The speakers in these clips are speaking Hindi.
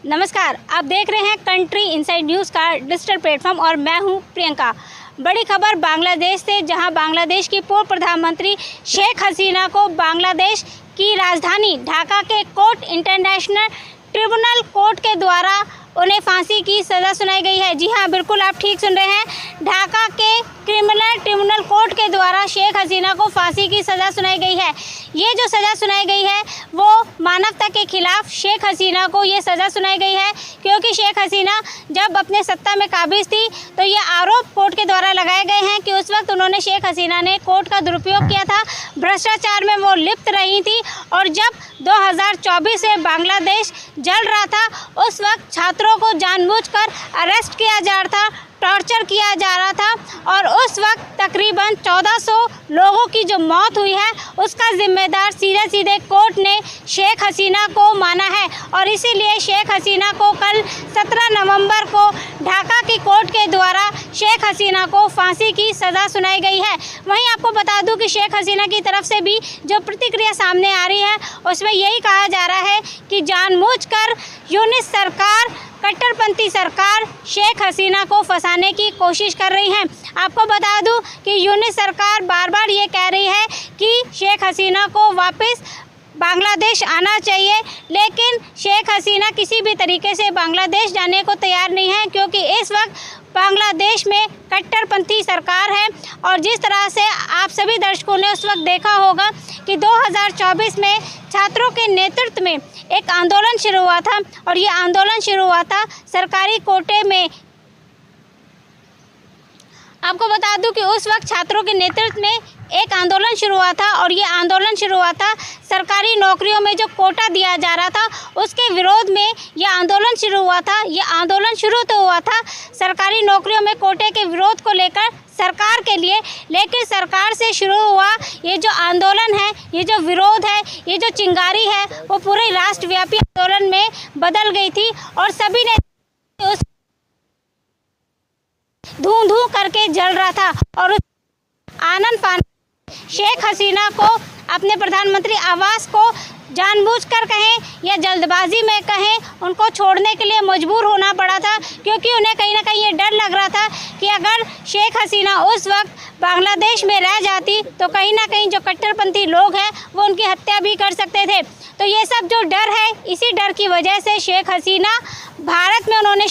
नमस्कार, आप देख रहे हैं कंट्री इनसाइड न्यूज़ का डिजिटल प्लेटफॉर्म और मैं हूं प्रियंका। बड़ी खबर बांग्लादेश से, जहां बांग्लादेश की पूर्व प्रधानमंत्री शेख हसीना को बांग्लादेश की राजधानी ढाका के कोर्ट इंटरनेशनल ट्रिब्यूनल कोर्ट के द्वारा उन्हें फांसी की सज़ा सुनाई गई है। जी हां, बिल्कुल आप ठीक सुन रहे हैं। ढाका के क्रिमिनल ट्रिब्यूनल कोर्ट के द्वारा शेख हसीना को फांसी की सज़ा सुनाई गई है। ये जो सज़ा सुनाई गई है वो मानवता के खिलाफ शेख हसीना को ये सज़ा सुनाई गई है, क्योंकि शेख हसीना जब अपने सत्ता में काबिज थी तो ये आरोप कोर्ट के द्वारा लगाए गए हैं कि उस वक्त उन्होंने शेख हसीना ने कोर्ट का दुरुपयोग किया था, भ्रष्टाचार में वो लिप्त रही थी। और जब 2024 से बांग्लादेश जल रहा था, उस वक्त छात्रों को जानबूझकर अरेस्ट किया जा रहा था, टॉर्चर किया जा रहा था और उस वक्त तकरीबन 1400 लोगों की जो मौत हुई है उसका जिम्मेदार सीधे कोर्ट ने शेख हसीना को माना है। और इसीलिए शेख हसीना को कल 17 नवंबर को ढाका की कोर्ट के द्वारा शेख हसीना को फांसी की सज़ा सुनाई गई है। वहीं आपको बता दूं कि शेख हसीना की तरफ से भी जो प्रतिक्रिया सामने आ रही है उसमें यही कहा जा रहा है कि जानबूझकर यूनिस सरकार, कट्टरपंथी सरकार शेख हसीना को फंसाने की कोशिश कर रही है। आपको बता दूं कि यूनिस सरकार बार बार ये कह रही है कि शेख हसीना को वापस बांग्लादेश आना चाहिए, लेकिन शेख हसीना किसी भी तरीके से बांग्लादेश जाने को तैयार नहीं है, क्योंकि इस वक्त बांग्लादेश में कट्टरपंथी सरकार है। और जिस तरह से आप सभी दर्शकों ने उस वक्त देखा होगा कि 2024 में छात्रों के नेतृत्व में एक आंदोलन शुरू हुआ था और ये आंदोलन शुरू हुआ था सरकारी कोटे में। आपको बता दूं कि उस वक्त छात्रों के नेतृत्व में एक आंदोलन शुरू हुआ था और ये आंदोलन शुरू हुआ था सरकारी नौकरियों में जो कोटा दिया जा रहा था उसके विरोध में ये आंदोलन शुरू हुआ था। ये आंदोलन शुरू तो हुआ था सरकारी नौकरियों में कोटे के विरोध को लेकर सरकार के लिए, लेकिन सरकार से शुरू हुआ ये जो आंदोलन है, ये जो विरोध है, ये जो चिंगारी है, वो पूरे राष्ट्रव्यापी आंदोलन में बदल गई थी और सभी ने उस धू करके जल रहा था। और उस आनंद पान शेख हसीना को अपने प्रधानमंत्री आवास को जानबूझकर कहें या जल्दबाजी में कहें, उनको छोड़ने के लिए मजबूर होना पड़ा था, क्योंकि उन्हें कहीं ना कहीं ये डर लग रहा था कि अगर शेख हसीना उस वक्त बांग्लादेश में रह जाती तो कहीं ना कहीं जो कट्टरपंथी लोग हैं वो उनकी हत्या भी कर सकते थे। तो ये सब जो डर है, इसी डर की वजह से शेख हसीना भारत में उन्होंने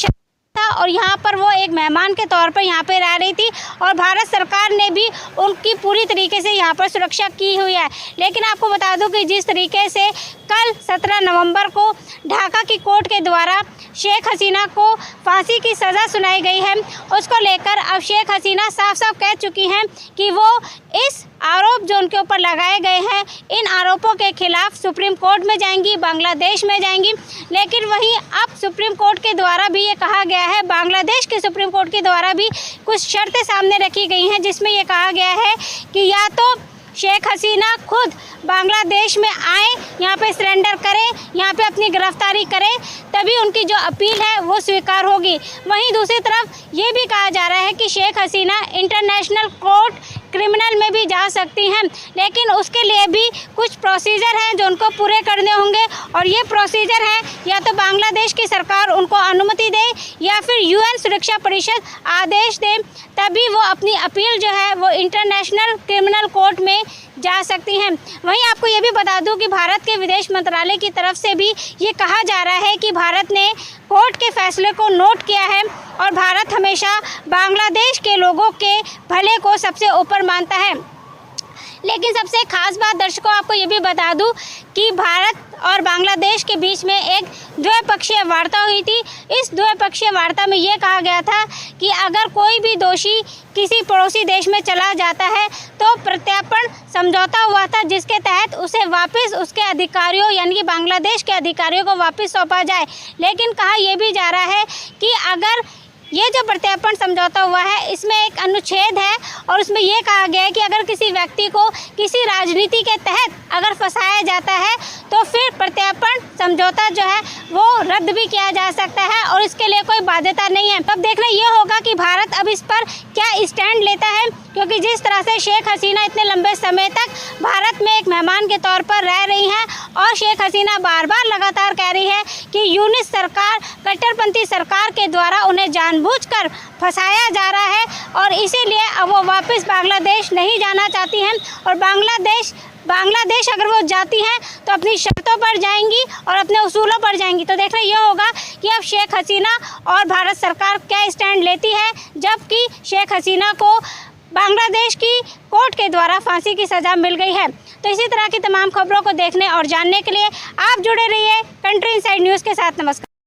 था और यहाँ पर वो एक मेहमान के तौर पर यहाँ पे रह रही थी और भारत सरकार ने भी उनकी पूरी तरीके से यहाँ पर सुरक्षा की हुई है। लेकिन आपको बता दूं कि जिस तरीके से कल 17 नवंबर को ढाका की कोर्ट के द्वारा शेख हसीना को फांसी की सज़ा सुनाई गई है, उसको लेकर अब शेख हसीना साफ साफ कह चुकी हैं कि वो इस आरोप जो उनके ऊपर लगाए गए हैं, इन आरोपों के खिलाफ सुप्रीम कोर्ट में जाएंगी, बांग्लादेश में जाएंगी। लेकिन वहीं अब सुप्रीम कोर्ट के द्वारा भी ये कहा गया है, बांग्लादेश के सुप्रीम कोर्ट के द्वारा भी कुछ शर्तें सामने रखी गई हैं, जिसमें ये कहा गया है कि या तो शेख हसीना खुद बांग्लादेश में आए, यहाँ पे सरेंडर करें, यहाँ पे अपनी गिरफ्तारी करें, तभी उनकी जो अपील है वो स्वीकार होगी। वहीं दूसरी तरफ ये भी कहा जा रहा है कि Sheikh Hasina international court criminal में भी जा सकती हैं, लेकिन उसके लिए भी कुछ प्रोसीजर हैं जो उनको पूरे करने होंगे। और ये प्रोसीजर है या तो बांग्लादेश की सरकार उनको अनुमति दे या फिर UN सुरक्षा परिषद आदेश दे, तभी वो अपनी अपील जो है वो इंटरनेशनल क्रिमिनल कोर्ट में जा सकती हैं। वहीं आपको ये भी बता दूं कि भारत के विदेश मंत्रालय की तरफ से भी ये कहा जा रहा है कि भारत ने कोर्ट के फैसले को नोट किया है और भारत हमेशा बांग्लादेश के लोगों के भले को सबसे ऊपर मानता है। लेकिन सबसे खास बात दर्शकों, आपको ये भी बता दूं कि भारत और बांग्लादेश के बीच में एक द्विपक्षीय वार्ता हुई थी। इस द्विपक्षीय वार्ता में ये कहा गया था कि अगर कोई भी दोषी किसी पड़ोसी देश में चला जाता है तो प्रत्यर्पण समझौता हुआ था, जिसके तहत उसे वापस उसके अधिकारियों यानी कि बांग्लादेश के अधिकारियों को वापस सौंपा जाए। लेकिन कहा यह भी जा रहा है कि अगर ये जो प्रत्यर्पण समझौता हुआ है इसमें एक अनुच्छेद है और उसमें ये कहा गया है कि अगर किसी व्यक्ति को किसी राजनीति के तहत अगर फंसाया जाता है तो फिर प्रत्यर्पण समझौता जो है वो रद्द भी किया जा सकता है और इसके लिए कोई बाध्यता नहीं है। अब देखना ये होगा कि भारत अब इस पर क्या स्टैंड लेता है, क्योंकि जिस तरह से शेख हसीना इतने लंबे समय तक भारत में एक मेहमान के तौर पर रह रही हैं और शेख हसीना बार बार लगातार कह रही है कि यूनिस सरकार, कट्टरपंथी सरकार के द्वारा उन्हें जानबूझकर फंसाया जा रहा है और इसीलिए अब वो वापस बांग्लादेश नहीं जाना चाहती हैं और बांग्लादेश अगर वो जाती हैं तो अपनी शर्तों पर जाएंगी और अपने उसूलों पर जाएंगी। तो देखना ये होगा कि अब शेख हसीना और भारत सरकार क्या स्टैंड लेती है, जबकि शेख हसीना को बांग्लादेश की कोर्ट के द्वारा फांसी की सज़ा मिल गई है। तो इसी तरह की तमाम खबरों को देखने और जानने के लिए आप जुड़े रहिए कंट्री इनसाइड न्यूज़ के साथ। नमस्कार।